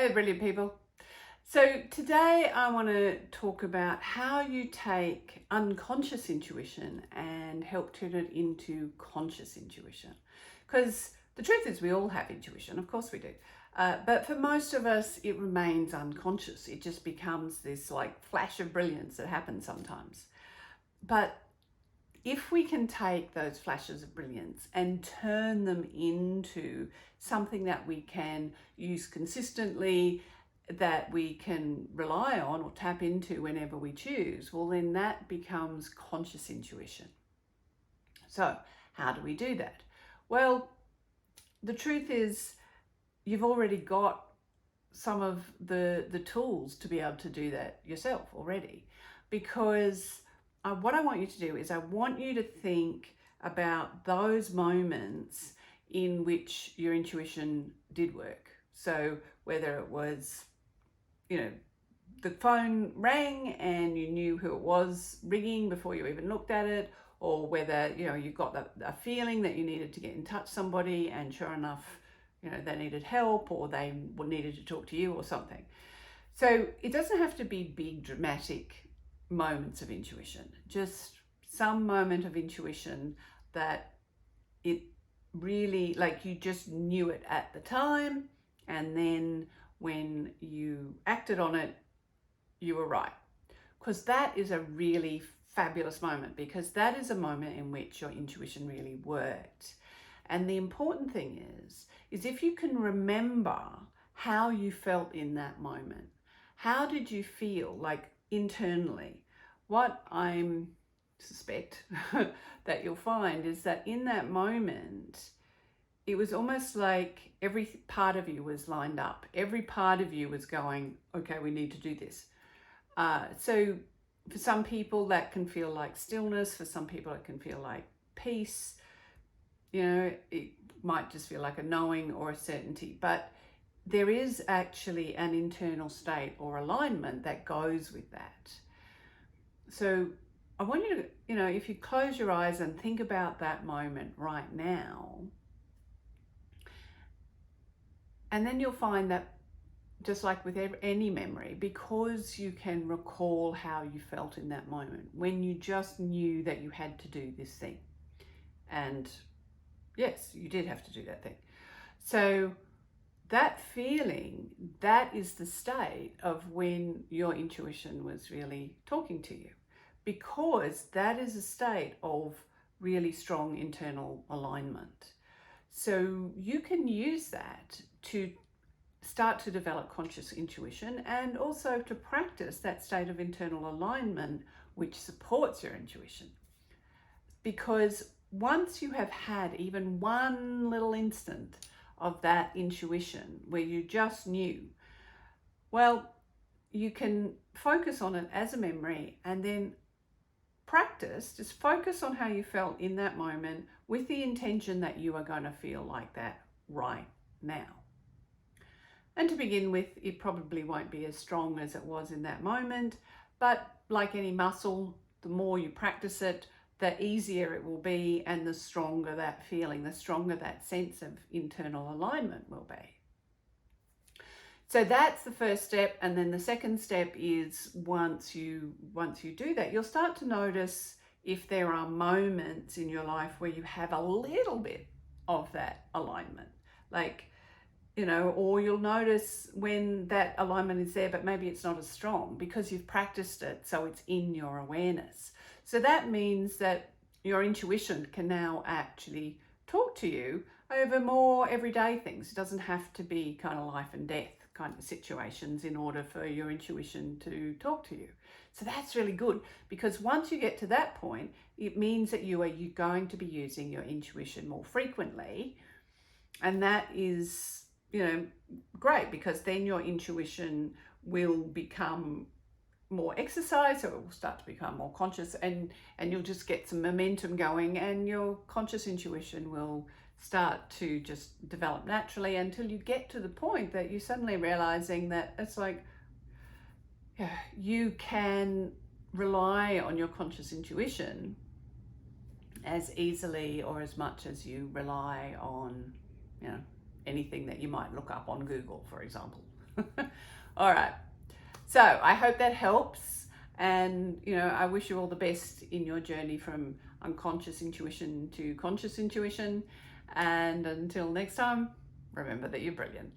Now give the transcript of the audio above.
there, brilliant people. So today I want to talk about how you take unconscious intuition and help turn it into conscious intuition. Because the truth is we all have intuition, of course we do. But for most of us, it remains unconscious. It just becomes this like flash of brilliance that happens sometimes. But if we can take those flashes of brilliance and turn them into something that we can use consistently, that we can rely on or tap into whenever we choose, well, then that becomes conscious intuition. So, how do we do that? Well, the truth is, you've already got some of the tools to be able to do that yourself already, because what I want you to do is I want you to think about those moments in which your intuition did work. So whether it was, the phone rang and you knew who it was ringing before you even looked at it, or whether, you got a feeling that you needed to get in touch with somebody and sure enough, they needed help or they needed to talk to you or something. So it doesn't have to be big dramatic moments of intuition, just some moment of intuition that it really, like, you just knew it at the time, and then when you acted on it, you were right. Because that is a really fabulous moment, because that is a moment in which your intuition really worked. And the important thing is if you can remember how you felt in that moment. How did you feel, like, internally? What I suspect that you'll find is that in that moment, it was almost like every part of you was lined up. Every part of you was going, okay, we need to do this. So for some people that can feel like stillness. For some people it can feel like peace. It might just feel like a knowing or a certainty. But there is actually an internal state or alignment that goes with that. So I want you to, if you close your eyes and think about that moment right now, and then you'll find that, just like with any memory, because you can recall how you felt in that moment, when you just knew that you had to do this thing. And yes, you did have to do that thing. So that feeling, that is the state of when your intuition was really talking to you, because that is a state of really strong internal alignment. So you can use that to start to develop conscious intuition, and also to practice that state of internal alignment which supports your intuition. Because once you have had even one little instant of that intuition where you just knew, well, you can focus on it as a memory and then practice, just focus on how you felt in that moment with the intention that you are going to feel like that right now. And to begin with, it probably won't be as strong as it was in that moment, but like any muscle, the more you practice it, the easier it will be, and the stronger that feeling, the stronger that sense of internal alignment will be. So that's the first step. And then the second step is, once you do that, you'll start to notice if there are moments in your life where you have a little bit of that alignment, like, or you'll notice when that alignment is there, but maybe it's not as strong because you've practiced it, so it's in your awareness. So that means that your intuition can now actually talk to you over more everyday things. It doesn't have to be kind of life and death kind of situations in order for your intuition to talk to you. So that's really good, because once you get to that point, it means that you're going to be using your intuition more frequently. And that is, great, because then your intuition will become more exercised, so it will start to become more conscious, and you'll just get some momentum going, and your conscious intuition will start to just develop naturally, until you get to the point that you're suddenly realizing that it's like, you can rely on your conscious intuition as easily or as much as you rely on, anything that you might look up on Google, for example. All right. So I hope that helps. And, I wish you all the best in your journey from unconscious intuition to conscious intuition. And until next time, remember that you're brilliant.